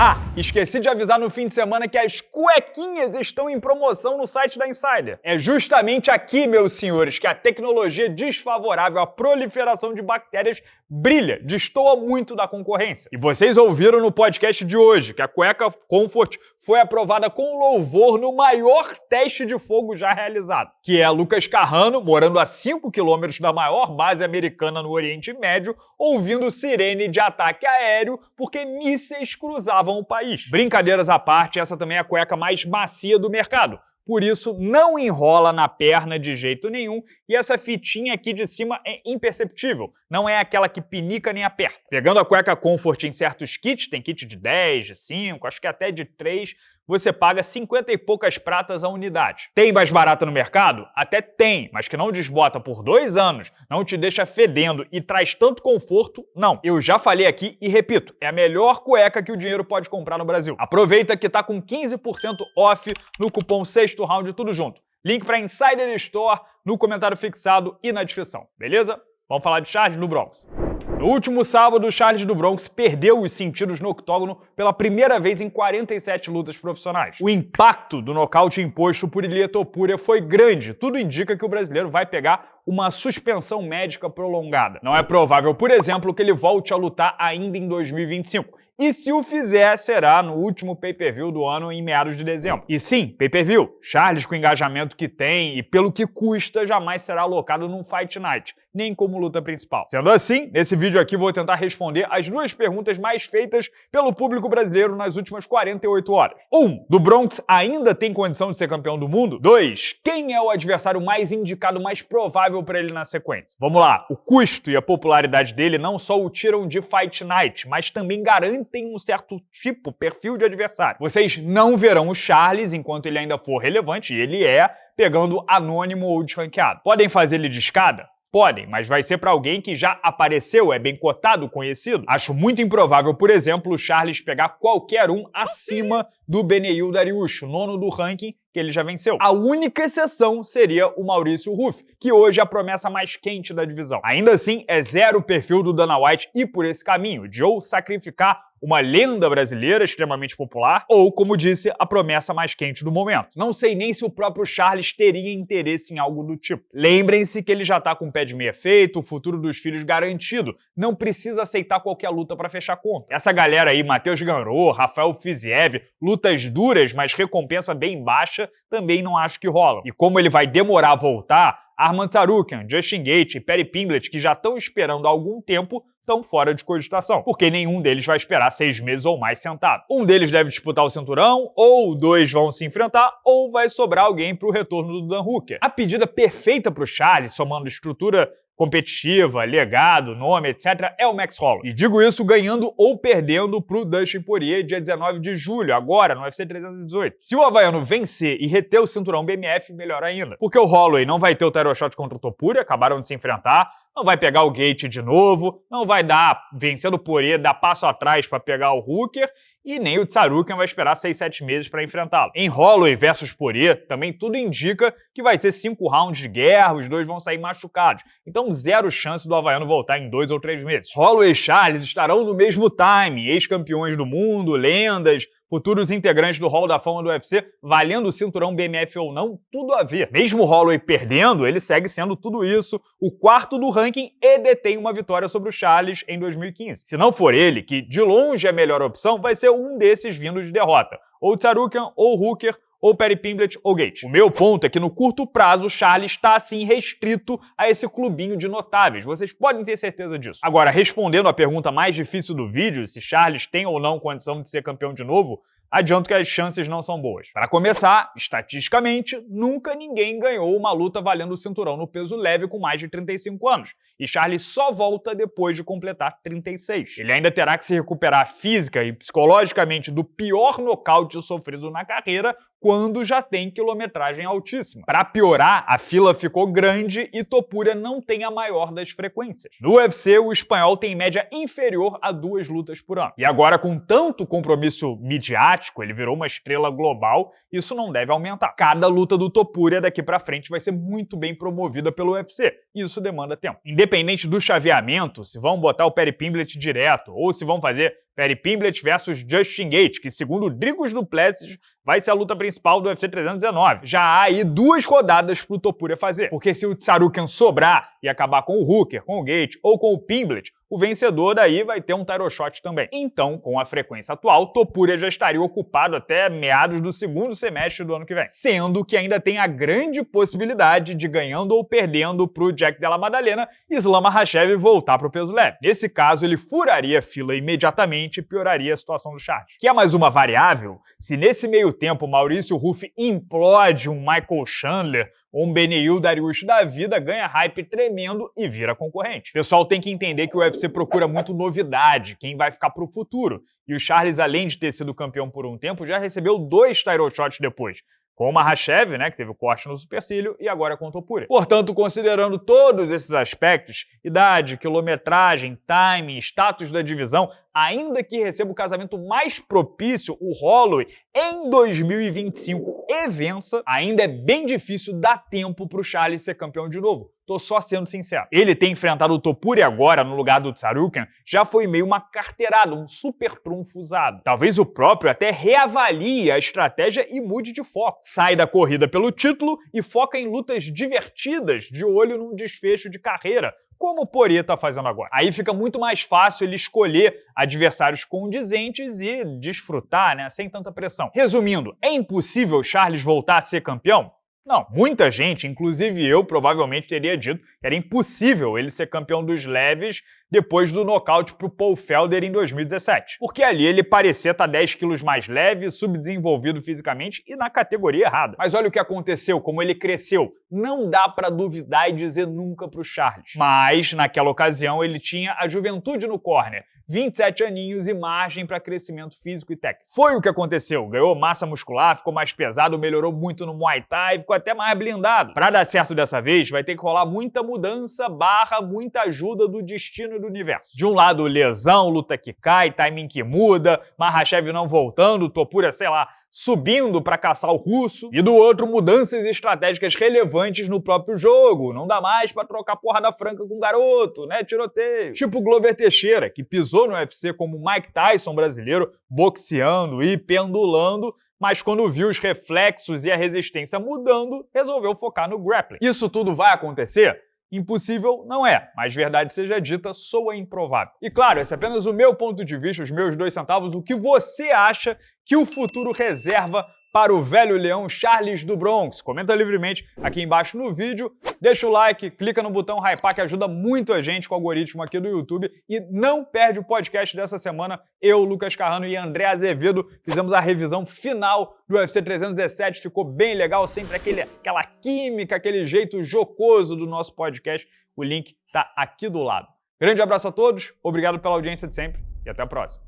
Ah, esqueci de avisar no fim de semana que as cuequinhas estão em promoção no site da Insider. É justamente aqui, meus senhores, que a tecnologia desfavorável à proliferação de bactérias brilha, destoa muito da concorrência. E vocês ouviram no podcast de hoje que a cueca Comfort foi aprovada com louvor no maior teste de fogo já realizado, que é Lucas Carrano, morando a 5 quilômetros da maior base americana no Oriente Médio, ouvindo sirene de ataque aéreo porque mísseis cruzavam o país. Brincadeiras à parte, essa também é a cueca mais macia do mercado. Por isso, não enrola na perna de jeito nenhum e essa fitinha aqui de cima é imperceptível. Não é aquela que pinica nem aperta. Pegando a cueca Comfort em certos kits, tem kit de 10, de 5, acho que até de 3, você paga 50 e poucas pratas a unidade. Tem mais barata no mercado? Até tem, mas que não desbota por 2 anos, não te deixa fedendo e traz tanto conforto, não. Eu já falei aqui e repito, é a melhor cueca que o dinheiro pode comprar no Brasil. Aproveita que tá com 15% off no cupom Sexto Round, tudo junto. Link para Insider Store no comentário fixado e na descrição, beleza? Vamos falar de Charles do Bronx. No último sábado, o Charles do Bronx perdeu os sentidos no octógono pela primeira vez em 47 lutas profissionais. O impacto do nocaute imposto por Ilia Topuria foi grande. Tudo indica que o brasileiro vai pegar uma suspensão médica prolongada. Não é provável, por exemplo, que ele volte a lutar ainda em 2025. E se o fizer, será no último pay-per-view do ano, em meados de dezembro. E sim, pay-per-view. Charles, com o engajamento que tem e pelo que custa, jamais será alocado num Fight Night, nem como luta principal. Sendo assim, nesse vídeo aqui vou tentar responder as 2 perguntas mais feitas pelo público brasileiro nas últimas 48 horas. 1. Do Bronx ainda tem condição de ser campeão do mundo? 2. Quem é o adversário mais indicado, mais provável para ele na sequência? Vamos lá. O custo e a popularidade dele não só o tiram de Fight Night, mas também garantem um certo perfil de adversário. Vocês não verão o Charles enquanto ele ainda for relevante, e ele é, pegando anônimo ou desranqueado. Podem fazer ele de escada? Podem, mas vai ser para alguém que já apareceu, é bem cotado, conhecido. Acho muito improvável, por exemplo, o Charles pegar qualquer um acima do Beneil Dariush, 9º do ranking, que ele já venceu. A única exceção seria o Maurício Ruff, que hoje é a promessa mais quente da divisão. Ainda assim, é zero o perfil do Dana White ir por esse caminho, de ou sacrificar uma lenda brasileira extremamente popular, ou, como disse, a promessa mais quente do momento. Não sei nem se o próprio Charles teria interesse em algo do tipo. Lembrem-se que ele já tá com o pé de meia feito, o futuro dos filhos garantido. Não precisa aceitar qualquer luta para fechar conta. Essa galera aí, Matheus Gamrot, Rafael Fiziev, lutas duras, mas recompensa bem baixa, também não acho que rolam. E como ele vai demorar a voltar, Arman Tsarukyan, Justin Gaethje e Paddy Pimblett, que já estão esperando há algum tempo, estão fora de cogitação, porque nenhum deles vai esperar 6 meses ou mais sentado. Um deles deve disputar o cinturão, ou 2 vão se enfrentar, ou vai sobrar alguém para o retorno do Dan Hooker. A pedida perfeita para o Charles, somando estrutura competitiva, legado, nome, etc., é o Max Holloway. E digo isso ganhando ou perdendo pro Dustin Poirier dia 19 de julho, agora, no UFC 318. Se o havaiano vencer e reter o cinturão BMF, melhor ainda. Porque o Holloway não vai ter o title shot contra o Topuria, acabaram de se enfrentar, não vai pegar o Gaethje de novo, não vai dar, vencendo o Poirier, dar passo atrás para pegar o Hooker, e nem o Tsarukyan vai esperar 6, 7 meses para enfrentá-lo. Em Holloway versus Poirier, também tudo indica que vai ser 5 rounds de guerra, os dois vão sair machucados. Então, zero chance do havaiano voltar em 2 ou 3 meses. Holloway e Charles estarão no mesmo time, ex-campeões do mundo, lendas, futuros integrantes do Hall da Fama do UFC, valendo o cinturão BMF ou não, tudo a ver. Mesmo Holloway perdendo, ele segue sendo tudo isso, o 4º do ranking e detém uma vitória sobre o Charles em 2015. Se não for ele, que de longe é a melhor opção, vai ser um desses vindo de derrota. Ou Tsarukyan, ou Hooker, ou Paddy Pimblett ou Gaethje. O meu ponto é que no curto prazo o Charles está assim restrito a esse clubinho de notáveis. Vocês podem ter certeza disso. Agora, respondendo à pergunta mais difícil do vídeo, se Charles tem ou não condição de ser campeão de novo, adianto que as chances não são boas. Para começar, estatisticamente, nunca ninguém ganhou uma luta valendo o cinturão no peso leve com mais de 35 anos. E Charles só volta depois de completar 36. Ele ainda terá que se recuperar física e psicologicamente do pior nocaute sofrido na carreira, quando já tem quilometragem altíssima. Para piorar, a fila ficou grande e Topuria não tem a maior das frequências. No UFC, o espanhol tem média inferior a 2 lutas por ano. E agora, com tanto compromisso midiático, mediático, ele virou uma estrela global, isso não deve aumentar. Cada luta do Topuria daqui pra frente vai ser muito bem promovida pelo UFC, e isso demanda tempo. Independente do chaveamento, se vão botar o Paddy Pimblett direto, ou se vão fazer Paddy Pimblett versus Justin Gaethje, que segundo o Dricus du Plessis vai ser a luta principal do UFC 319. Já há aí 2 rodadas pro Topuria fazer, porque se o Tsarukyan sobrar e acabar com o Hooker, com o Gaethje ou com o Pimblett, o vencedor daí vai ter um title shot também. Então, com a frequência atual, Topuria já estaria ocupado até meados do segundo semestre do ano que vem. Sendo que ainda tem a grande possibilidade de, ganhando ou perdendo pro Jack Della Maddalena, Islam Makhachev voltar pro peso leve. Nesse caso, ele furaria a fila imediatamente e pioraria a situação do Charles. Que é mais uma variável, se nesse meio tempo Maurício Ruff implode um Michael Chandler ou um Beneil Dariush da vida, ganha hype tremendo e vira concorrente. O pessoal tem que entender que o UFC procura muito novidade, quem vai ficar pro futuro. E o Charles, além de ter sido campeão por um tempo, já recebeu 2 title shots depois. Com o Makhachev, que teve o corte no supercílio, e agora com o Topuria. Portanto, considerando todos esses aspectos, idade, quilometragem, timing, status da divisão, ainda que receba o casamento mais propício, o Holloway, em 2025 e vença, ainda é bem difícil dar tempo pro Charles ser campeão de novo. Tô só sendo sincero. Ele ter enfrentado o Topuria agora no lugar do Tsarukyan já foi meio uma carteirada, um super trunfo usado. Talvez o próprio até reavalie a estratégia e mude de foco. Sai da corrida pelo título e foca em lutas divertidas, de olho num desfecho de carreira, como o Poirier tá fazendo agora. Aí fica muito mais fácil ele escolher adversários condizentes e desfrutar, sem tanta pressão. Resumindo, é impossível Charles voltar a ser campeão? Não, muita gente, inclusive eu, provavelmente teria dito que era impossível ele ser campeão dos leves depois do nocaute pro Paul Felder em 2017. Porque ali ele parecia estar 10 quilos mais leve, subdesenvolvido fisicamente e na categoria errada. Mas olha o que aconteceu, como ele cresceu. Não dá pra duvidar e dizer nunca pro Charles. Mas, naquela ocasião, ele tinha a juventude no corner, 27 aninhos e margem para crescimento físico e técnico. Foi o que aconteceu. Ganhou massa muscular, ficou mais pesado, melhorou muito no Muay Thai, ficou até mais blindado. Pra dar certo dessa vez, vai ter que rolar muita mudança / muita ajuda do destino do universo. De um lado, lesão, luta que cai, timing que muda, Makhachev não voltando, Topuria, sei lá, subindo para caçar o russo, e do outro, mudanças estratégicas relevantes no próprio jogo. Não dá mais para trocar porrada franca com garoto, tiroteio. Tipo o Glover Teixeira, que pisou no UFC como Mike Tyson brasileiro, boxeando e pendulando, mas quando viu os reflexos e a resistência mudando, resolveu focar no grappling. Isso tudo vai acontecer? Impossível não é, mas verdade seja dita, soa improvável. E claro, esse é apenas o meu ponto de vista, os meus 2 centavos, o que você acha que o futuro reserva para o velho leão Charles do Bronx? Comenta livremente aqui embaixo no vídeo, deixa o like, clica no botão hypar que ajuda muito a gente com o algoritmo aqui do YouTube e não perde o podcast dessa semana. Eu, Lucas Carrano e André Azevedo fizemos a revisão final do UFC 317, ficou bem legal, sempre aquela química, aquele jeito jocoso do nosso podcast. O link tá aqui do lado. Grande abraço a todos, obrigado pela audiência de sempre e até a próxima.